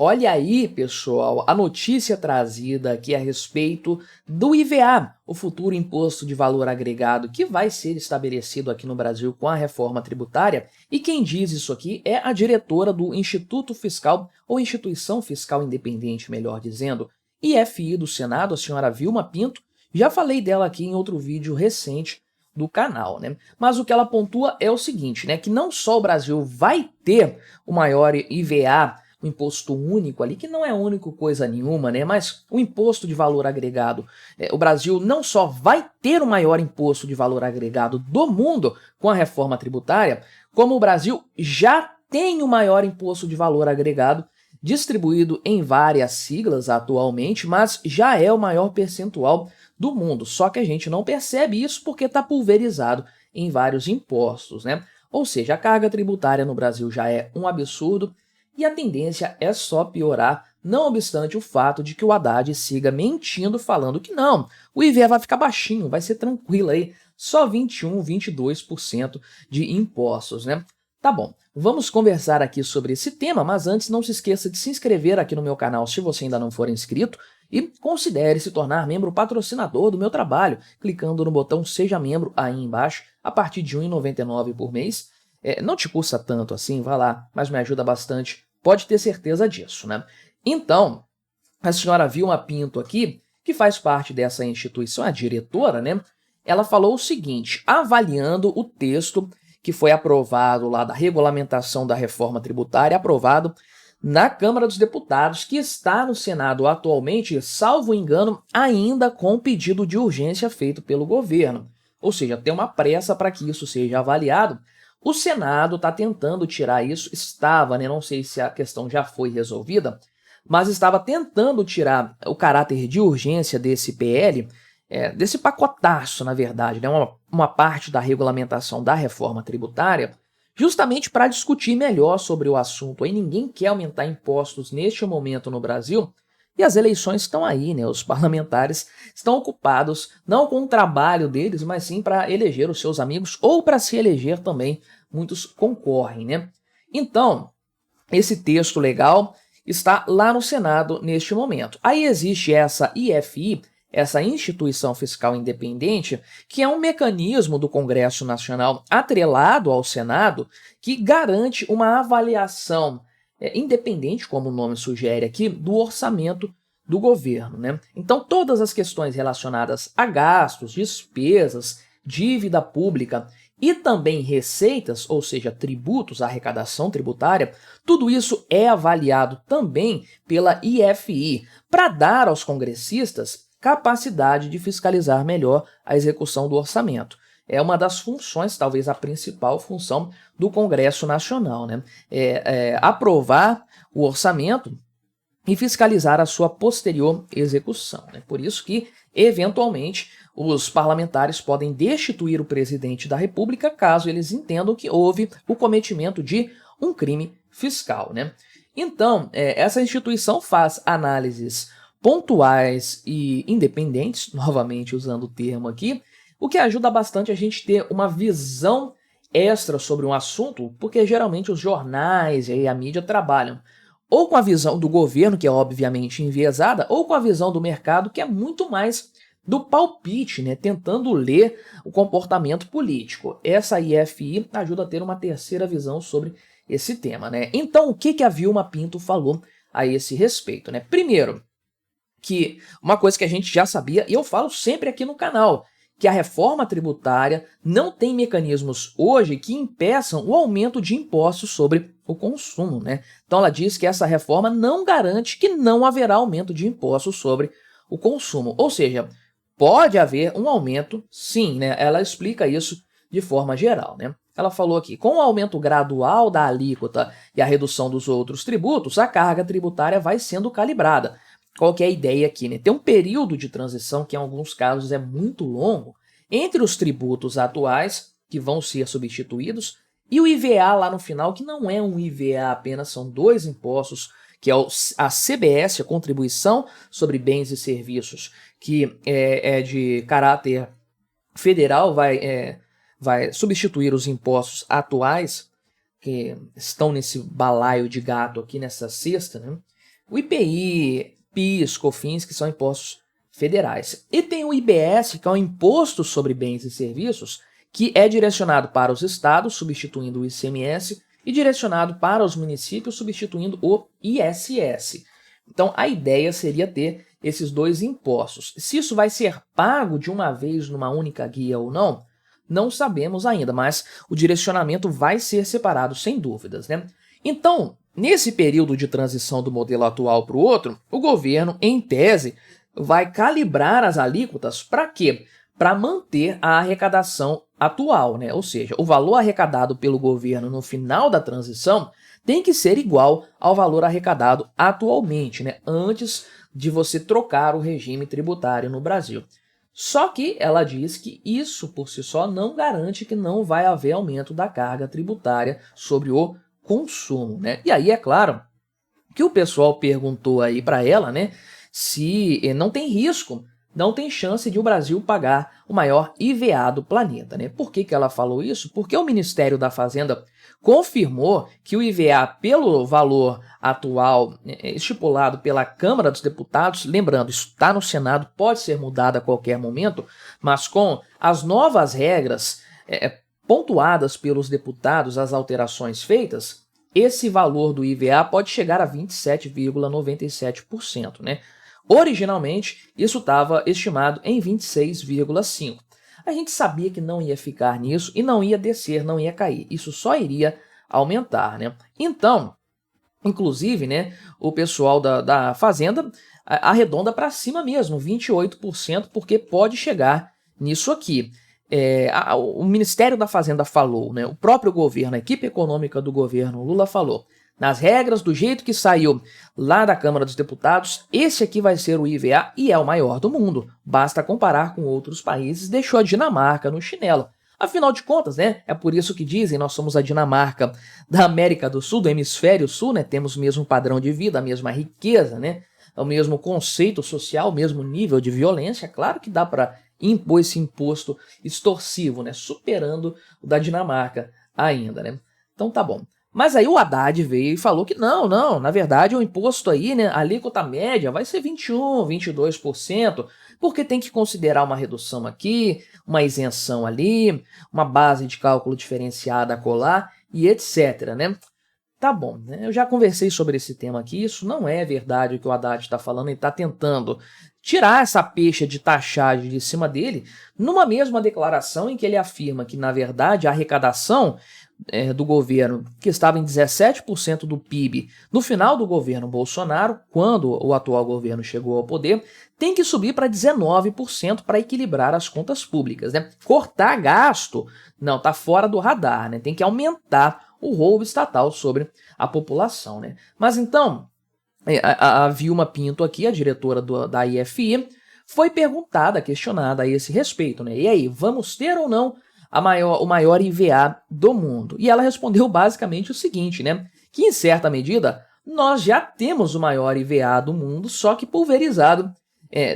Olha aí, pessoal, a notícia trazida aqui a respeito do IVA, o futuro Imposto de Valor Agregado, que vai ser estabelecido aqui no Brasil com a reforma tributária. E quem diz isso aqui é a diretora do Instituto Fiscal, ou Instituição Fiscal Independente, melhor dizendo, IFI do Senado, a senhora Vilma Pinto. Já falei dela aqui em outro vídeo recente do canal, né? Mas o que ela pontua é o seguinte, né? Que não só o Brasil vai ter o maior IVA, o imposto único ali, que não é único coisa nenhuma, né? Mas o imposto de valor agregado, o Brasil não só vai ter o maior imposto de valor agregado do mundo com a reforma tributária, como o Brasil já tem o maior imposto de valor agregado distribuído em várias siglas atualmente, mas já é o maior percentual do mundo. Só que a gente não percebe isso porque está pulverizado em vários impostos, né? Ou seja, a carga tributária no Brasil já é um absurdo, e a tendência é só piorar, não obstante o fato de que o Haddad siga mentindo, falando que não, o IVA vai ficar baixinho, vai ser tranquilo aí, só 21, 22% de impostos, né? Tá bom, vamos conversar aqui sobre esse tema, mas antes não se esqueça de se inscrever aqui no meu canal se você ainda não for inscrito e considere se tornar membro patrocinador do meu trabalho, clicando no botão Seja Membro aí embaixo, a partir de R$ 1,99 por mês. Não te custa tanto assim, vai lá, mas me ajuda bastante, pode ter certeza disso, né? Então, a senhora Vilma Pinto aqui, que faz parte dessa instituição, a diretora, né? Ela falou o seguinte, avaliando o texto que foi aprovado lá da regulamentação da reforma tributária, aprovado na Câmara dos Deputados, que está no Senado atualmente, salvo engano, ainda com pedido de urgência feito pelo governo. Ou seja, tem uma pressa para que isso seja avaliado. O Senado está tentando tirar isso, estava, né, não sei se a questão já foi resolvida, mas estava tentando tirar o caráter de urgência desse PL, desse pacotaço, na verdade, né, uma parte da regulamentação da reforma tributária, justamente para discutir melhor sobre o assunto. Aí ninguém quer aumentar impostos neste momento no Brasil, e as eleições estão aí, né? Os parlamentares estão ocupados não com o trabalho deles, mas sim para eleger os seus amigos ou para se eleger também. Muitos concorrem, né? Então, esse texto legal está lá no Senado neste momento. Aí existe essa IFI, essa Instituição Fiscal Independente, que é um mecanismo do Congresso Nacional atrelado ao Senado que garante uma avaliação independente, como o nome sugere aqui, do orçamento do governo, né? Então, todas as questões relacionadas a gastos, despesas, dívida pública e também receitas, ou seja, tributos, arrecadação tributária, tudo isso é avaliado também pela IFI para dar aos congressistas capacidade de fiscalizar melhor a execução do orçamento. É uma das funções, talvez a principal função do Congresso Nacional, né? Aprovar o orçamento e fiscalizar a sua posterior execução, né? Por isso que, eventualmente, os parlamentares podem destituir o presidente da República caso eles entendam que houve o cometimento de um crime fiscal, né? Então, essa instituição faz análises pontuais e independentes, novamente usando o termo aqui, o que ajuda bastante a gente ter uma visão extra sobre um assunto, porque geralmente os jornais e a mídia trabalham ou com a visão do governo, que é obviamente enviesada, ou com a visão do mercado, que é muito mais do palpite, né, tentando ler o comportamento político. Essa IFI ajuda a ter uma terceira visão sobre esse tema, né? Então, o que a Vilma Pinto falou a esse respeito, né? Primeiro, que uma coisa que a gente já sabia, e eu falo sempre aqui no canal, que a reforma tributária não tem mecanismos hoje que impeçam o aumento de impostos sobre o consumo, né? Então ela diz que essa reforma não garante que não haverá aumento de impostos sobre o consumo. Ou seja, pode haver um aumento, sim, né? Ela explica isso de forma geral, né? Ela falou aqui, com o aumento gradual da alíquota e a redução dos outros tributos, a carga tributária vai sendo calibrada. Qual que é a ideia aqui, né? Tem um período de transição que em alguns casos é muito longo entre os tributos atuais, que vão ser substituídos, e o IVA lá no final, que não é um IVA apenas, são dois impostos, que é a CBS, a Contribuição sobre Bens e Serviços, que é de caráter federal, vai substituir os impostos atuais, que estão nesse balaio de gato aqui, nessa cesta, né? o IPI, PIS, COFINS, que são impostos federais. E tem o IBS, que é o Imposto sobre Bens e Serviços, que é direcionado para os estados, substituindo o ICMS, e direcionado para os municípios, substituindo o ISS. Então, a ideia seria ter esses dois impostos. Se isso vai ser pago de uma vez numa única guia ou não, não sabemos ainda, mas o direcionamento vai ser separado sem dúvidas, né? Então, nesse período de transição do modelo atual para o outro, o governo, em tese, vai calibrar as alíquotas para quê? Para manter a arrecadação atual, né? Ou seja, o valor arrecadado pelo governo no final da transição tem que ser igual ao valor arrecadado atualmente, né? Antes de você trocar o regime tributário no Brasil. Só que ela diz que isso por si só não garante que não vai haver aumento da carga tributária sobre o consumo, né? E aí é claro que o pessoal perguntou aí para ela, né, se não tem risco, não tem chance de o Brasil pagar o maior IVA do planeta, né? Por que ela falou isso? Porque o Ministério da Fazenda confirmou que o IVA, pelo valor atual estipulado pela Câmara dos Deputados, lembrando, isso está no Senado, pode ser mudado a qualquer momento, mas com as novas regras pontuadas pelos deputados, as alterações feitas, esse valor do IVA pode chegar a 27,97%, né? Originalmente, isso estava estimado em 26,5%. A gente sabia que não ia ficar nisso e não ia descer, não ia cair. Isso só iria aumentar, né? Então, inclusive, né, o pessoal da Fazenda arredonda para cima mesmo, 28%, porque pode chegar nisso aqui. O Ministério da Fazenda falou, né, o próprio governo, a equipe econômica do governo Lula falou, nas regras, do jeito que saiu lá da Câmara dos Deputados, esse aqui vai ser o IVA e é o maior do mundo. Basta comparar com outros países, deixou a Dinamarca no chinelo. Afinal de contas, né, é por isso que dizem, nós somos a Dinamarca da América do Sul, do hemisfério sul, né, temos o mesmo padrão de vida, a mesma riqueza, né, o mesmo conceito social, o mesmo nível de violência. Claro que dá para impor esse imposto extorsivo, né, superando o da Dinamarca ainda, né. Então tá bom. Mas aí o Haddad veio e falou que não, na verdade o imposto aí, né, a alíquota média vai ser 21%, 22%, porque tem que considerar uma redução aqui, uma isenção ali, uma base de cálculo diferenciada acolá e etc, né? Tá bom, né? Eu já conversei sobre esse tema aqui, isso não é verdade o que o Haddad está falando, ele está tentando tirar essa peixe de taxagem de cima dele numa mesma declaração em que ele afirma que, na verdade, a arrecadação do governo, que estava em 17% do PIB no final do governo Bolsonaro, quando o atual governo chegou ao poder, tem que subir para 19% para equilibrar as contas públicas, né? Cortar gasto, não, tá fora do radar, né? Tem que aumentar o roubo estatal sobre a população, né? Mas então, a Vilma Pinto aqui, a diretora da IFI, foi perguntada, questionada a esse respeito, né? E aí, vamos ter ou não o maior IVA do mundo? E ela respondeu basicamente o seguinte, né? Que em certa medida nós já temos o maior IVA do mundo, só que pulverizado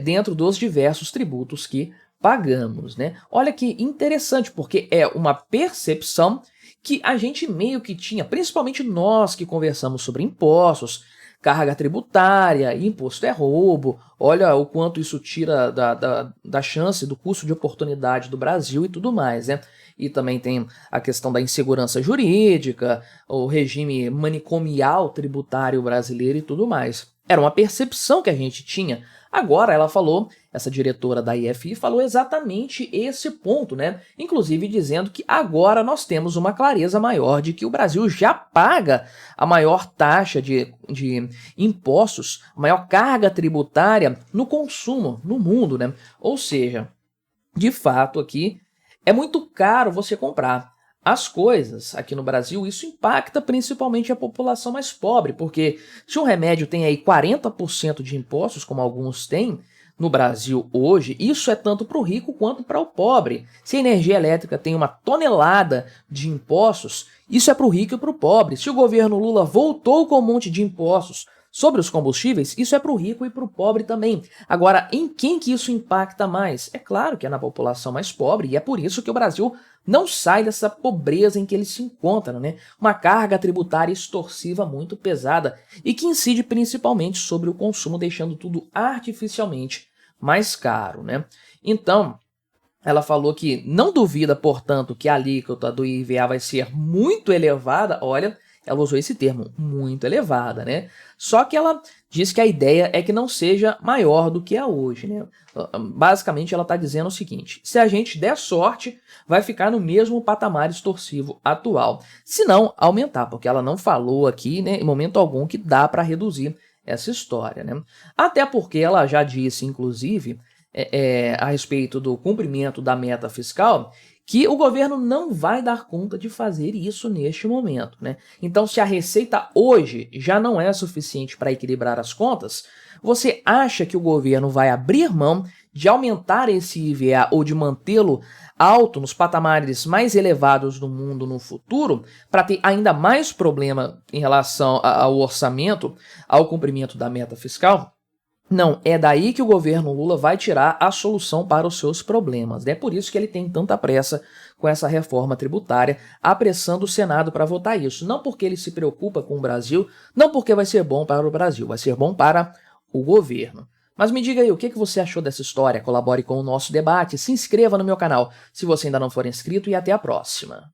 dentro dos diversos tributos que pagamos, né? Olha que interessante, porque é uma percepção que a gente meio que tinha, principalmente nós que conversamos sobre impostos, carga tributária, imposto é roubo, olha o quanto isso tira da chance, do custo de oportunidade do Brasil e tudo mais, né? E também tem a questão da insegurança jurídica, o regime manicomial tributário brasileiro e tudo mais. Era uma percepção que a gente tinha. Agora ela falou, essa diretora da IFI falou exatamente esse ponto, né? Inclusive dizendo que agora nós temos uma clareza maior de que o Brasil já paga a maior taxa de impostos, a maior carga tributária no consumo no mundo, né? Ou seja, de fato aqui é muito caro você comprar as coisas aqui no Brasil. Isso impacta principalmente a população mais pobre, porque se um remédio tem aí 40% de impostos, como alguns têm no Brasil hoje, isso é tanto para o rico quanto para o pobre. Se a energia elétrica tem 1 tonelada de impostos, isso é para o rico e para o pobre. Se o governo Lula voltou com um monte de impostos sobre os combustíveis, isso é para o rico e para o pobre também. Agora, em quem que isso impacta mais? É claro que é na população mais pobre, e é por isso que o Brasil não sai dessa pobreza em que ele se encontra, né? Uma carga tributária extorsiva muito pesada e que incide principalmente sobre o consumo, deixando tudo artificialmente mais caro, né? Então, ela falou que não duvida, portanto, que a alíquota do IVA vai ser muito elevada. Olha, ela usou esse termo, muito elevada, né? Só que ela diz que a ideia é que não seja maior do que é hoje, né? Basicamente, ela está dizendo o seguinte: se a gente der sorte, vai ficar no mesmo patamar extorsivo atual. Se não, aumentar, porque ela não falou aqui, né, em momento algum, que dá para reduzir essa história, né? Até porque ela já disse, inclusive, a respeito do cumprimento da meta fiscal, que o governo não vai dar conta de fazer isso neste momento, né? Então, se a receita hoje já não é suficiente para equilibrar as contas, você acha que o governo vai abrir mão de aumentar esse IVA ou de mantê-lo alto nos patamares mais elevados do mundo no futuro, para ter ainda mais problema em relação ao orçamento, ao cumprimento da meta fiscal? Não, é daí que o governo Lula vai tirar a solução para os seus problemas. É por isso que ele tem tanta pressa com essa reforma tributária, apressando o Senado para votar isso. Não porque ele se preocupa com o Brasil, não porque vai ser bom para o Brasil, vai ser bom para o governo. Mas me diga aí, o que você achou dessa história? Colabore com o nosso debate, se inscreva no meu canal se você ainda não for inscrito e até a próxima.